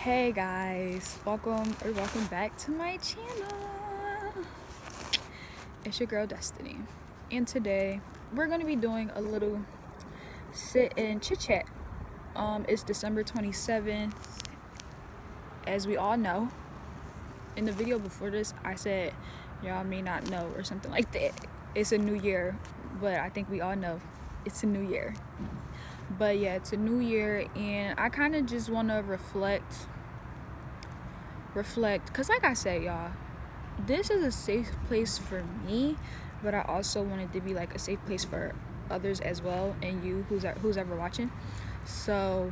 Hey guys, welcome back to my channel. It's your girl Destiny, and today we're gonna be doing a little sit and chit chat. It's December 27th, as we all know. In the video before this, I said y'all may not know or something like that. It's a new year, but I think we all know it's a new year. But yeah, it's a new year, and I kind of just want to reflect because like I said, y'all, this is a safe place for me, but I also want it to be like a safe place for others as well, and you who's ever watching. So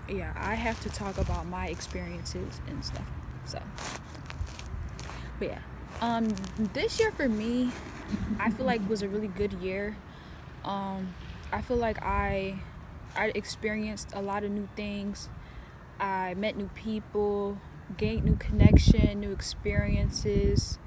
yeah, I have to talk about my experiences and stuff. So but yeah, this year for me, I feel like was a really good year. I feel like I experienced a lot of new things. I met new people, gained new connection, new experiences.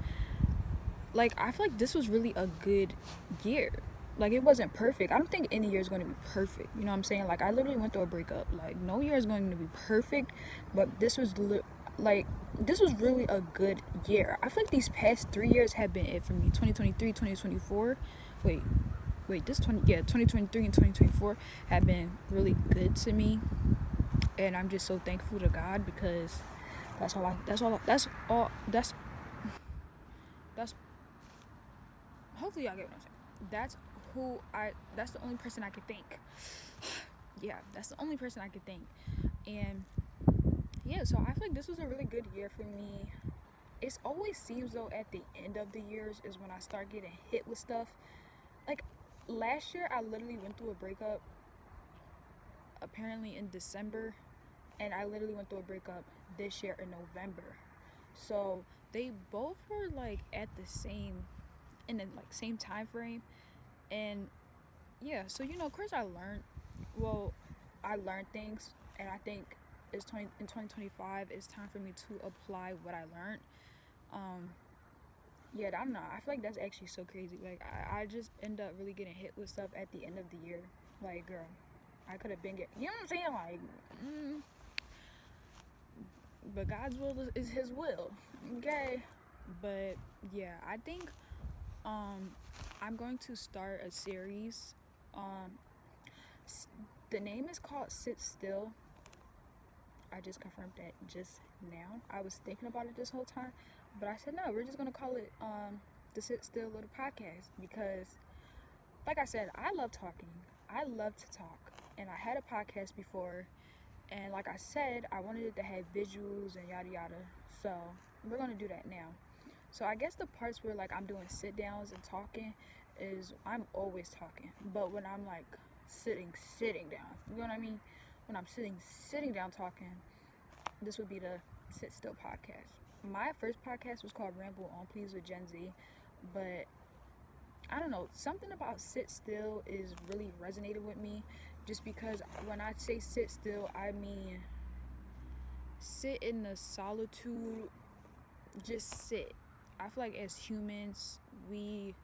Like, I feel like this was really a good year. Like, it wasn't perfect. I don't think any year is going to be perfect. You know what I'm saying? Like, I literally went through a breakup. Like, no year is going to be perfect, but this was this was really a good year. I feel like these past 3 years have been it for me. 2023, 2024. Wait, 2023 and 2024 have been really good to me, and I'm just so thankful to God because that's hopefully y'all get what I'm saying. That's the only person I could thank. Yeah, that's the only person I could thank. And yeah, so I feel like this was a really good year for me. It always seems though at the end of the years is when I start getting hit with stuff. Like last year I literally went through a breakup apparently in December, and I literally went through a breakup this year in November. So they both were like at the same in the like same time frame. And yeah, so of course I learned things, and I think in 2025 it's time for me to apply what I learned. um yeah, I don't know, I feel like that's actually so crazy. Like I just end up really getting hit with stuff at the end of the year. Like, girl, I could have been you know what I'm saying, like but God's will is his will. Okay. But yeah, I think I'm going to start a series. um the name is called Sit Still. I just confirmed that just now. I was thinking about it this whole time, but I said no, we're just gonna call it the Sit Still Little Podcast because, like I said, I love talking. I love to talk, and I had a podcast before, and like I said, I wanted it to have visuals and yada yada. So we're gonna do that now. So I guess the parts where like I'm doing sit downs and talking is I'm always talking, but when I'm like sitting down, you know what I mean? When I'm sitting down talking, this would be the Sit Still podcast. My first podcast was called Ramble On Please with Gen Z, but I don't know, something about sit still is really resonated with me, just because when I say sit still, I mean sit in the solitude, just sit. I feel like as humans, we're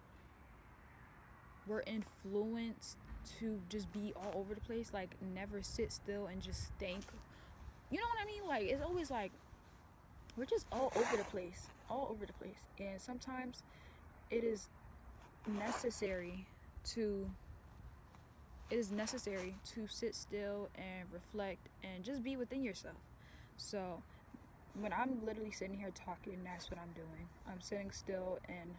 influenced to just be all over the place, like never sit still and just think. You know what I mean? Like it's always like we're just all over the place, and sometimes it is necessary to sit still and reflect and just be within yourself. So when I'm literally sitting here talking, that's what I'm doing. I'm sitting still and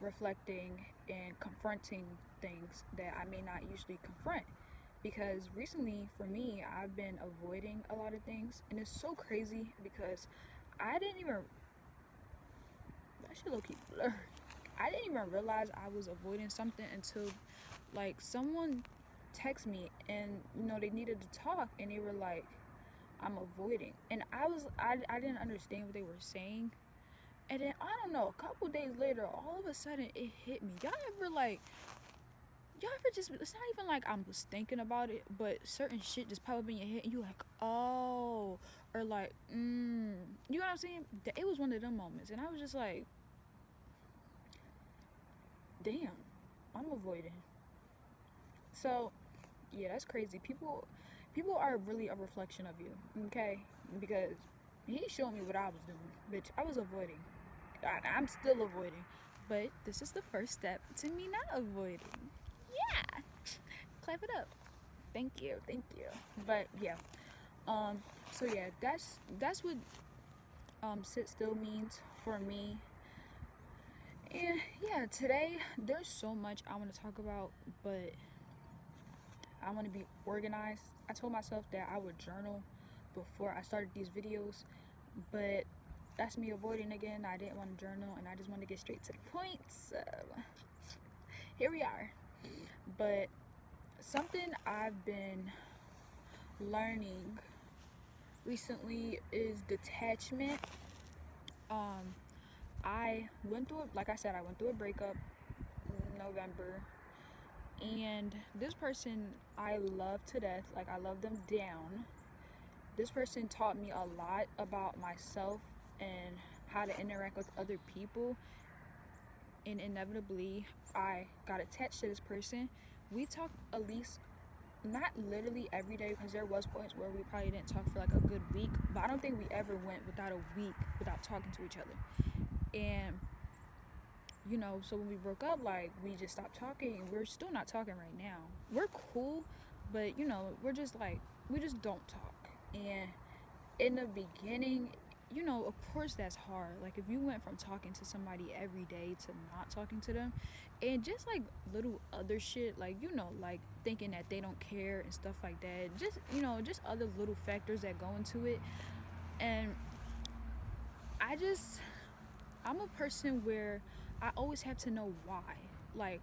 reflecting and confronting things that I may not usually confront. Because recently, for me, I've been avoiding a lot of things, and it's so crazy because I didn't even that shit low key blurry. I didn't even realize I was avoiding something until like someone texted me and they needed to talk, and they were like, I'm avoiding, and I didn't understand what they were saying. And then I don't know, a couple days later, all of a sudden it hit me. Y'all ever just, it's not even like I was thinking about it, but certain shit just pop up in your head and you like, oh, or like, you know what I'm saying? It was one of them moments, and I was just like, damn, I'm avoiding. So yeah, that's crazy. People, people are really a reflection of you, okay? Because he showed me what I was doing, bitch. I was avoiding. I'm still avoiding, but this is the first step to me not avoiding. Yeah, clap it up. Thank you, thank you. But yeah, um, so yeah, that's what sit still means for me. And yeah, today there's so much I want to talk about, but I want to be organized. I told myself that I would journal before I started these videos, but that's me avoiding again. I didn't want to journal and I just wanted to get straight to the point. So here we are. But something I've been learning recently is detachment. Um, I went through, like I said, I went through a breakup in November, and this person I love to death. Like, I love them down. This person taught me a lot about myself and how to interact with other people, and inevitably I got attached to this person. We talked at least, not literally every day, because there was points where we probably didn't talk for like a good week, but I don't think we ever went without a week without talking to each other. And you know, so when we broke up, like, we just stopped talking. We're still not talking right now. We're cool, but you know, we're just like, we just don't talk. And in the beginning, you know, of course that's hard. Like, if you went from talking to somebody every day to not talking to them, and just like little other shit, like, you know, like thinking that they don't care and stuff like that, just, you know, just other little factors that go into it. And I just, I'm a person where I always have to know why. Like,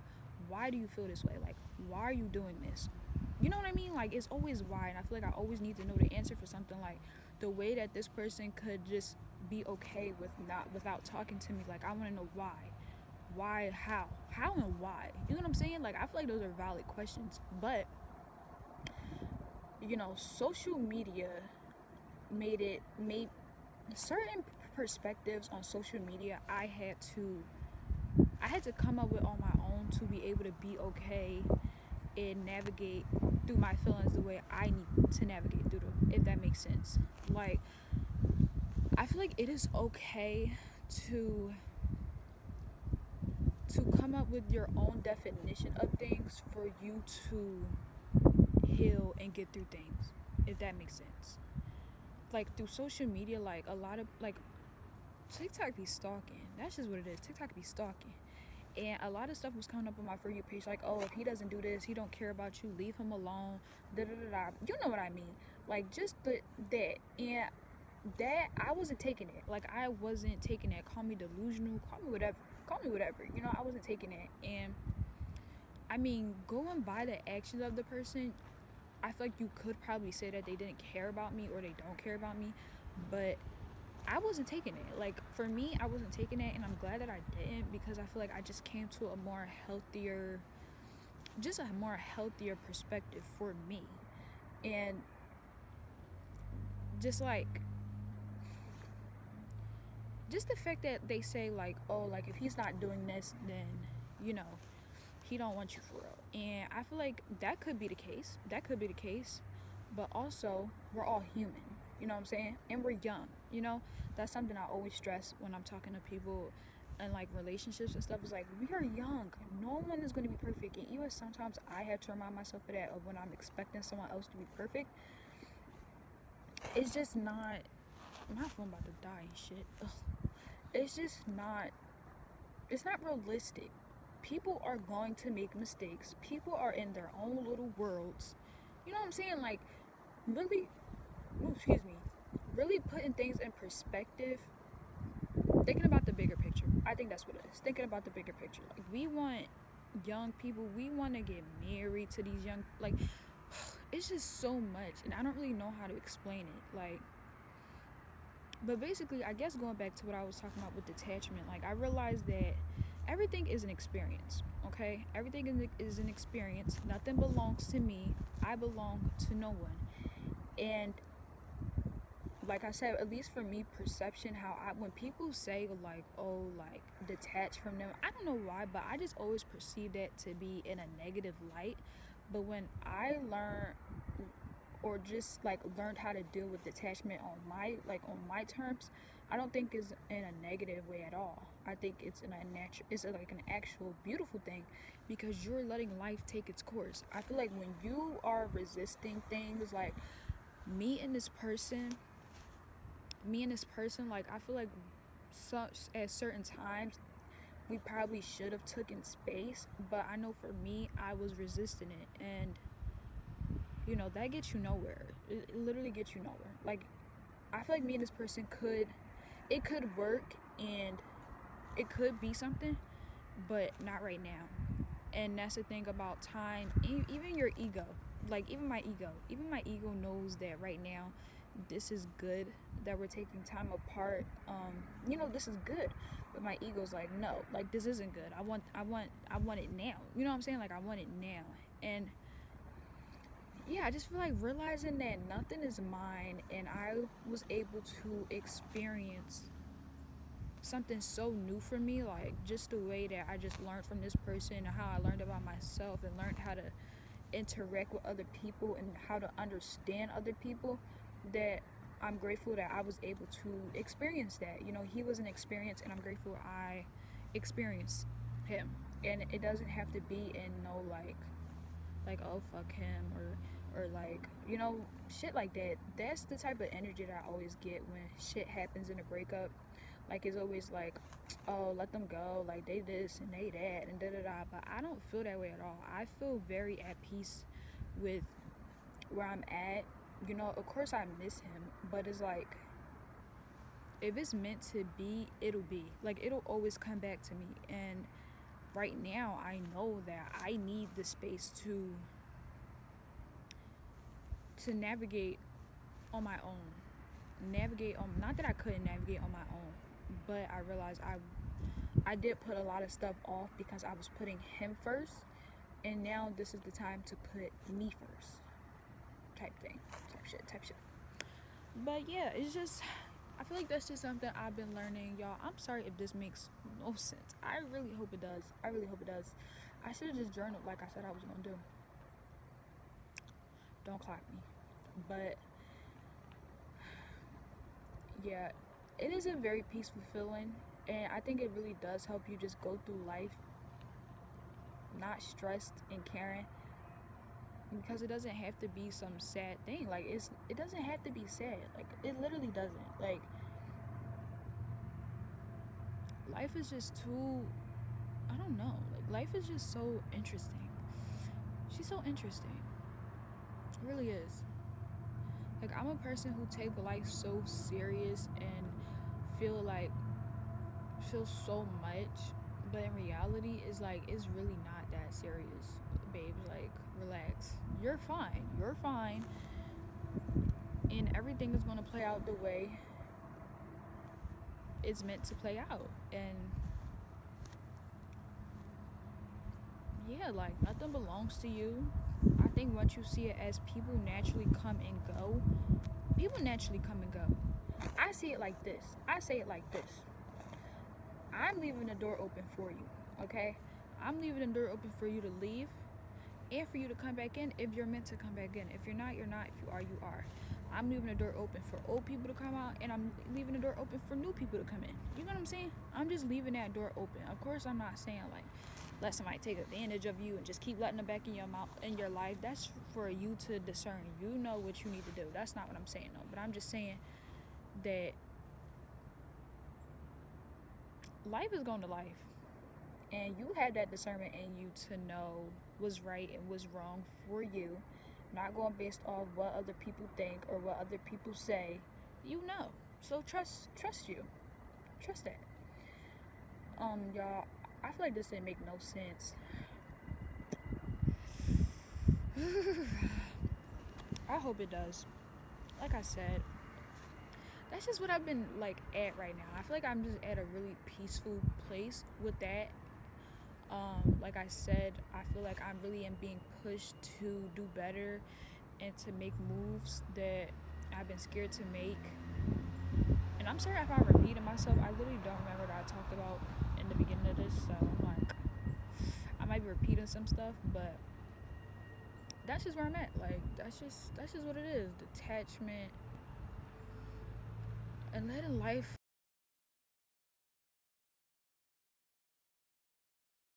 why do you feel this way? Like, why are you doing this? You know what I mean? Like, it's always why. And I feel like I always need to know the answer for something. Like, the way that this person could just be okay with not, without talking to me. Like, I want to know why. Why, how and why. You know what I'm saying? Like, I feel like those are valid questions. But, you know, social media made certain perspectives on social media I had to come up with on my own to be able to be okay and navigate through my feelings the way I need to navigate through them, if that makes sense. Like, I feel like it is okay to come up with your own definition of things for you to heal and get through things, if that makes sense. Like, through social media, like, a lot of, like, TikTok be stalking. That's just what it is. TikTok be stalking. And a lot of stuff was coming up on my For You page, like, oh, if he doesn't do this, he don't care about you, leave him alone, da da da da. You know what I mean? Like, just that. And that, I wasn't taking it. Like, I wasn't taking that. Call me delusional, call me whatever. Call me whatever. You know, I wasn't taking that. And, I mean, going by the actions of the person, I feel like you could probably say that they didn't care about me or they don't care about me. But I wasn't taking it. Like, for me, I wasn't taking it, and I'm glad that I didn't, because I feel like I just came to a more healthier perspective for me. And just like, just the fact that they say, like, oh, like, if he's not doing this, then, you know, he don't want you for real. And I feel like that could be the case, but also, we're all human, you know what I'm saying? And we're young, you know? That's something I always stress when I'm talking to people and, like, relationships and stuff. Is like, we are young. No one is going to be perfect. And even sometimes I have to remind myself of that, of when I'm expecting someone else to be perfect. It's just not, my phone about to die and shit. Ugh. It's just not, it's not realistic. People are going to make mistakes. People are in their own little worlds. You know what I'm saying? Like, really, really putting things in perspective, thinking about the bigger picture. I think that's what it is. Thinking about the bigger picture. Like, we want young people, we want to get married to these young, like, it's just so much, and I don't really know how to explain it. Like, but basically, I guess going back to what I was talking about with detachment, like, I realized that everything is an experience, okay? Everything is an experience. Nothing belongs to me. I belong to no one. And like I said, at least for me, perception, when people say, like, oh, like, detach from them, I don't know why, but I just always perceive that to be in a negative light. But when I learned or just like learned how to deal with detachment on my terms, I don't think is in a negative way at all. I think it's in a natural, it's like an actual beautiful thing, because you're letting life take its course. I feel like when you are resisting things, like me and this person, like I feel like such at certain times we probably should have taken space, but I know for me I was resisting it, and that gets you nowhere. It literally gets you nowhere. Like I feel like me and this person could work, and it could be something, but not right now. And that's the thing about time. Even your ego, like even my ego knows that right now this is good, that we're taking time apart. This is good, but my ego's like, no, like this isn't good. I want it now. You know what I'm saying? Like I want it now. And yeah, I just feel like realizing that nothing is mine, and I was able to experience something so new for me, like just the way that I just learned from this person, and how I learned about myself and learned how to interact with other people and how to understand other people, that I'm grateful that I was able to experience that. He was an experience, and I'm grateful I experienced him. And it doesn't have to be in no like oh fuck him, or like shit like that. That's the type of energy that I always get when shit happens in a breakup. Like it's always like, oh, let them go, like they this and they that and da da da. But I don't feel that way at all. I feel very at peace with where I'm at. Of course I miss him, but it's like, if it's meant to be, it'll be. Like it'll always come back to me. And right now I know that I need the space to navigate on my own. Not that I couldn't navigate on my own, but I realized I did put a lot of stuff off because I was putting him first, and now this is the time to put me first. Type shit. But yeah, it's just, I feel like that's just something I've been learning, y'all. I'm sorry if this makes no sense. I really hope it does. I should have just journaled like I said I was gonna do. Don't clock me. But yeah, it is a very peaceful feeling, and I think it really does help you just go through life not stressed and caring, because it doesn't have to be some sad thing. Like it doesn't have to be sad. Like it literally doesn't. Like life is just too, I don't know. Like life is just so interesting. She's so interesting. It really is. Like I'm a person who take life so serious and feel so much, but in reality it's like it's really not that serious, babes. Like relax. You're fine, and everything is gonna play out the way it's meant to play out. And yeah, like nothing belongs to you. I think once you see it as people naturally come and go, I see it like this. I say it like this. I'm leaving the door open for you, okay? I'm leaving the door open for you to leave and for you to come back in if you're meant to come back in. If you're not, you're not. If you are, you are. I'm leaving the door open for old people to come out, and I'm leaving the door open for new people to come in. You know what I'm saying? I'm just leaving that door open. Of course, I'm not saying like let somebody take advantage of you and just keep letting them back in your mouth, in your life. That's for you to discern. You know what you need to do. That's not what I'm saying, though. But I'm just saying that life is going to life, and you have that discernment in you to know what's right and what's wrong for you, not going based off what other people think or what other people say. So trust that. Y'all, I feel like this didn't make no sense. I hope it does. Like I said, that's just what I've been like at right now. I feel like I'm just at a really peaceful place with that. Like I said, I feel like I really am being pushed to do better and to make moves that I've been scared to make. And I'm sorry if I'm repeating myself. I literally don't remember what I talked about in the beginning of this, so I'm like, I might be repeating some stuff, but that's just where I'm at. Like that's just what it is. Detachment and letting life